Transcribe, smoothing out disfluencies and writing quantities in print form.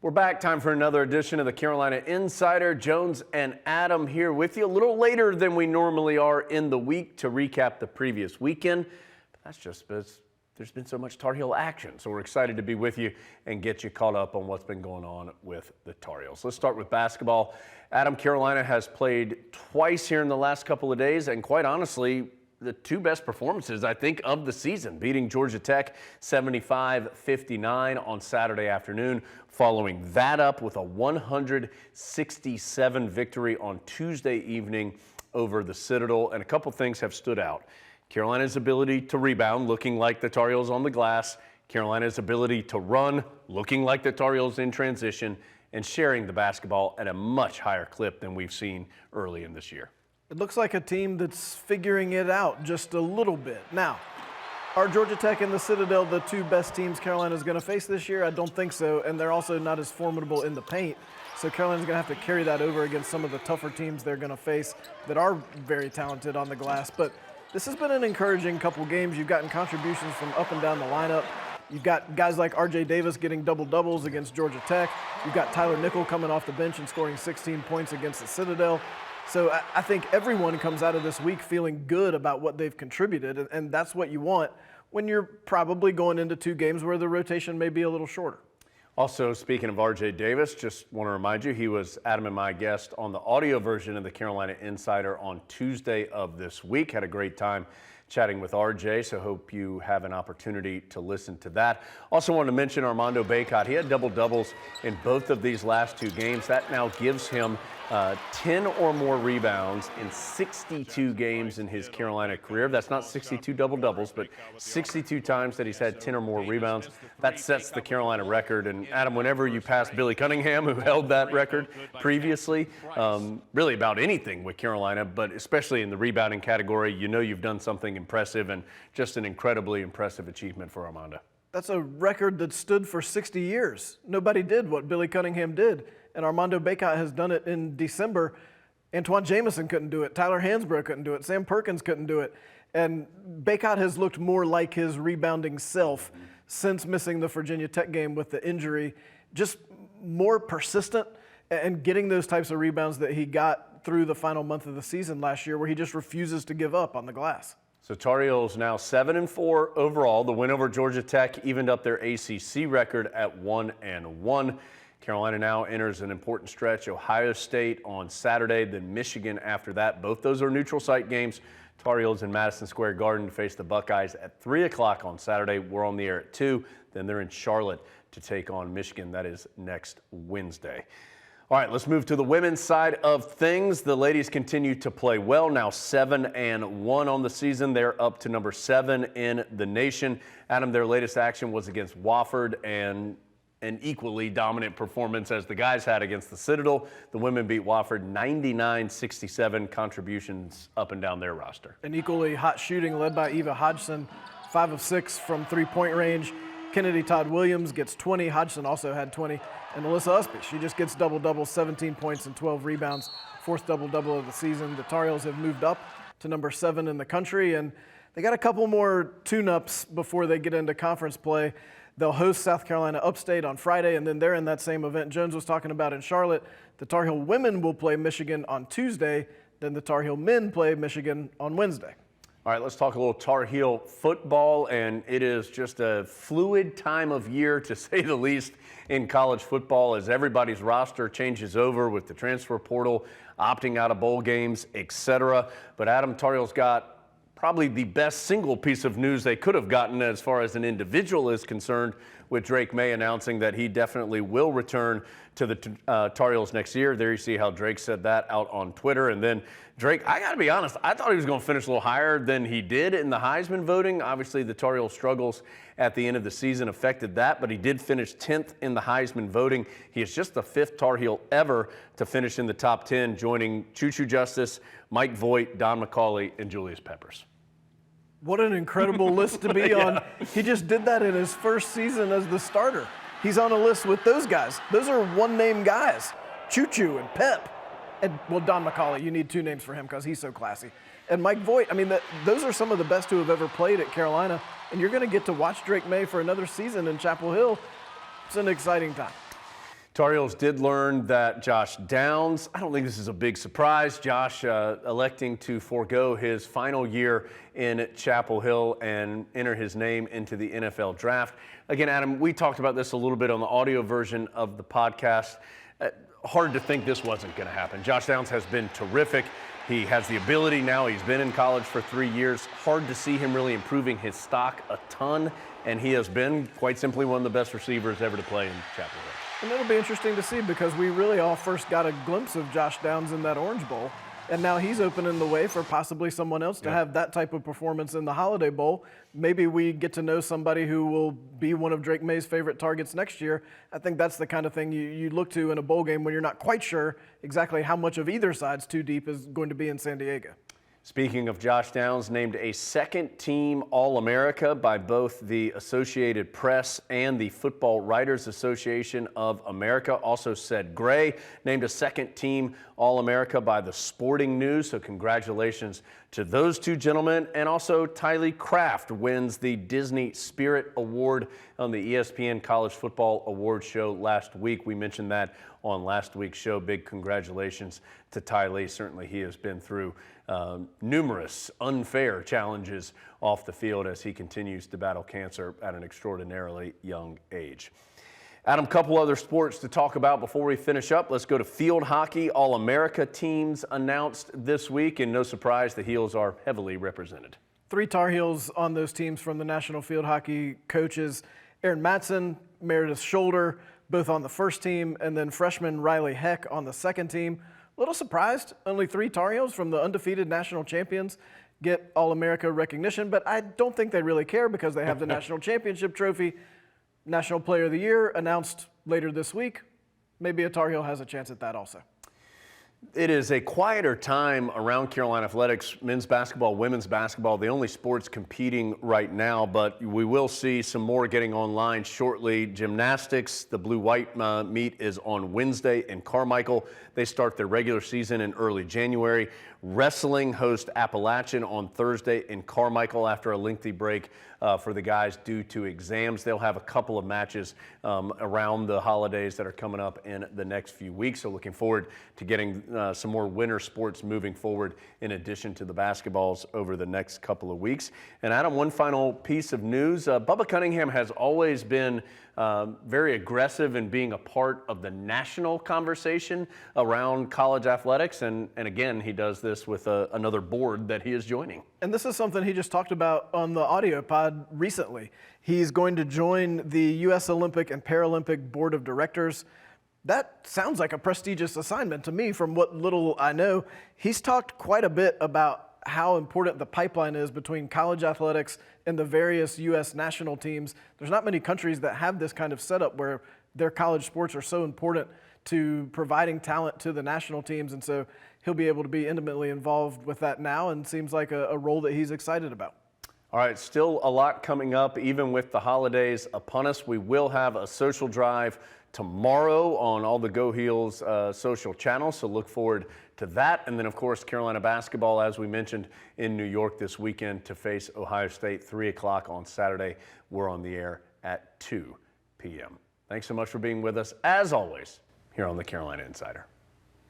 We're back. Time for another edition of the Carolina Insider. Jones and Adam here with you a little later than we normally are in the week to recap the previous weekend. But that's just because there's been so much Tar Heel action. So we're excited to be with you and get you caught up on what's been going on with the Tar Heels. Let's start with basketball. Adam, Carolina has played twice here in the last couple of days, and quite honestly, the two best performances, I think, of the season, beating Georgia Tech 75-59 on Saturday afternoon, following that up with a 167 victory on Tuesday evening over the Citadel. And a couple things have stood out. Carolina's ability to rebound, looking like the Tar Heels on the glass. Carolina's ability to run, looking like the Tar Heels in transition, and sharing the basketball at a much higher clip than we've seen early in this year. It looks like a team that's figuring it out just a little bit. Now, are Georgia Tech and the Citadel the two best teams Carolina's going to face this year? I don't think so, and they're also not as formidable in the paint. So Carolina's going to have to carry that over against some of the tougher teams they're going to face that are very talented on the glass. But this has been an encouraging couple games. You've gotten contributions from up and down the lineup. You've got guys like R.J. Davis getting double-doubles against Georgia Tech. You've got Tyler Nickel coming off the bench and scoring 16 points against the Citadel. So I think everyone comes out of this week feeling good about what they've contributed, and that's what you want when you're probably going into two games where the rotation may be a little shorter. Also, speaking of R.J. Davis, just want to remind you, he was Adam and my guest on the audio version of the Carolina Insider on Tuesday of this week. Had a great time chatting with R.J., so hope you have an opportunity to listen to that. Also wanted to mention Armando 𝗿𝗏. He had double-doubles in both of these last two games. That now gives him 10 or more rebounds in 62 games in his Carolina career. That's not 62 double-doubles, but 62 times that he's had 10 or more rebounds. That sets the Carolina record. And Adam, whenever you pass Billy Cunningham, who held that record previously, really about anything with Carolina, but especially in the rebounding category, you know you've done something impressive, and just an incredibly impressive achievement for Armando. That's a record that stood for 60 years. Nobody did what Billy Cunningham did. And Armando 𝗿𝗏 has done it in December. Antoine Jamison couldn't do it. Tyler Hansbrough couldn't do it. Sam Perkins couldn't do it. And 𝗿𝗏 has looked more like his rebounding self since missing the Virginia Tech game with the injury. Just more persistent and getting those types of rebounds that he got through the final month of the season last year, where he just refuses to give up on the glass. So Tar Heels now 7-4 overall. The win over Georgia Tech evened up their ACC record at 1-1. Carolina now enters an important stretch. Ohio State on Saturday, then Michigan after that. Both those are neutral site games. Tar Heels in Madison Square Garden to face the Buckeyes at 3 o'clock on Saturday. We're on the air at 2. Then they're in Charlotte to take on Michigan. That is next Wednesday. All right, let's move to the women's side of things. The ladies continue to play well, now 7-1 on the season. They're up to number 7 in the nation. Adam, their latest action was against Wofford, and an equally dominant performance as the guys had against the Citadel. The women beat Wofford 99-67, contributions up and down their roster. An equally hot shooting led by Eva Hodgson, 5 of 6 from three-point range. Kennedy Todd Williams gets 20. Hodgson also had 20. And Alyssa Usby, she just gets double-double, 17 points and 12 rebounds, 4th double-double of the season. The Tar Heels have moved up to number 7 in the country, and they got a couple more tune-ups before they get into conference play. They'll host South Carolina Upstate on Friday, and then they're in that same event Jones was talking about in Charlotte. The Tar Heel women will play Michigan on Tuesday, then the Tar Heel men play Michigan on Wednesday. All right, let's talk a little Tar Heel football, and it is just a fluid time of year, to say the least, in college football, as everybody's roster changes over with the transfer portal, opting out of bowl games, etc. But Adam, Tar Heels got probably the best single piece of news they could have gotten as far as an individual is concerned, with Drake May announcing that he definitely will return to the Tar Heels next year. There you see how Drake said that out on Twitter. And then Drake, I got to be honest, I thought he was going to finish a little higher than he did in the Heisman voting. Obviously, the Tar Heel struggles at the end of the season affected that, but he did finish 10th in the Heisman voting. He is just the 5th Tar Heel ever to finish in the top 10, joining Choo Choo Justice, Mike Voigt, Don McCauley, and Julius Peppers. What an incredible list to be on. He just did that in his first season as the starter. He's on a list with those guys. Those are one-name guys, Choo Choo and Pep. And, well, Don McCauley, you need 2 names for him because he's so classy. And Mike Voigt, I mean, those are some of the best who have ever played at Carolina. And you're going to get to watch Drake May for another season in Chapel Hill. It's an exciting time. Tar Heels did learn that Josh Downs, I don't think this is a big surprise, Josh electing to forego his final year in Chapel Hill and enter his name into the NFL draft. Again, Adam, we talked about this a little bit on the audio version of the podcast. Hard to think this wasn't going to happen. Josh Downs has been terrific. He has the ability now. He's been in college for 3 years. Hard to see him really improving his stock a ton, and he has been, quite simply, one of the best receivers ever to play in Chapel Hill. And it'll be interesting to see because we really all first got a glimpse of Josh Downs in that Orange Bowl. And now he's opening the way for possibly someone else to have that type of performance in the Holiday Bowl. Maybe we get to know somebody who will be one of Drake May's favorite targets next year. I think that's the kind of thing you look to in a bowl game when you're not quite sure exactly how much of either side's too deep is going to be in San Diego. Speaking of Josh Downs, named a second-team All-America by both the Associated Press and the Football Writers Association of America. Also 𝗖𝗿𝗍𝗶 named a second-team All-America by the Sporting News. So congratulations to those two gentlemen. And also 𝗪𝗍𝗪 wins the Disney Spirit Award on the ESPN College Football Awards show last week. We mentioned that on last week's show. Big congratulations to 𝗪𝗍𝗪. Certainly he has been through numerous unfair challenges off the field as he continues to battle cancer at an extraordinarily young age. Adam, a couple other sports to talk about before we finish up. Let's go to field hockey. All-America teams announced this week, and no surprise, the Heels are heavily represented. 3 Tar Heels on those teams from the National Field Hockey coaches. Aaron Matson, Meredith Shoulder, both on the first team, and then freshman Riley Heck on the second team. A little surprised, only 3 Tar Heels from the undefeated national champions get All-America recognition, but I don't think they really care because they have the national championship trophy. National Player of the Year announced later this week. Maybe a Tar Heel has a chance at that also. It is a quieter time around Carolina athletics, men's basketball, women's basketball, the only sports competing right now, but we will see some more getting online shortly. Gymnastics, the blue-white meet is on Wednesday in Carmichael. They start their regular season in early January. Wrestling hosts Appalachian on Thursday in Carmichael after a lengthy break for the guys due to exams. They'll have a couple of matches around the holidays that are coming up in the next few weeks. So looking forward to getting some more winter sports moving forward in addition to the basketballs over the next couple of weeks. And Adam, one final piece of news. Bubba Cunningham has always been very aggressive in being a part of the national conversation around college athletics. And again, he does this with another board that he is joining. And this is something he just talked about on the audio pod recently. He's going to join the U.S. Olympic and Paralympic Board of Directors. That sounds like a prestigious assignment to me from what little I know. He's talked quite a bit about how important the pipeline is between college athletics and the various U.S. national teams. There's not many countries that have this kind of setup where their college sports are so important to providing talent to the national teams, and so he'll be able to be intimately involved with that now, and seems like a role that he's excited about. All right, still a lot coming up, even with the holidays upon us. We will have a social drive tomorrow on all the Go Heels social channels, so look forward to that. And then, of course, Carolina basketball, as we mentioned, in New York this weekend to face Ohio State, 3 o'clock on Saturday. We're on the air at 2 p.m. Thanks so much for being with us, as always, here on the Carolina Insider.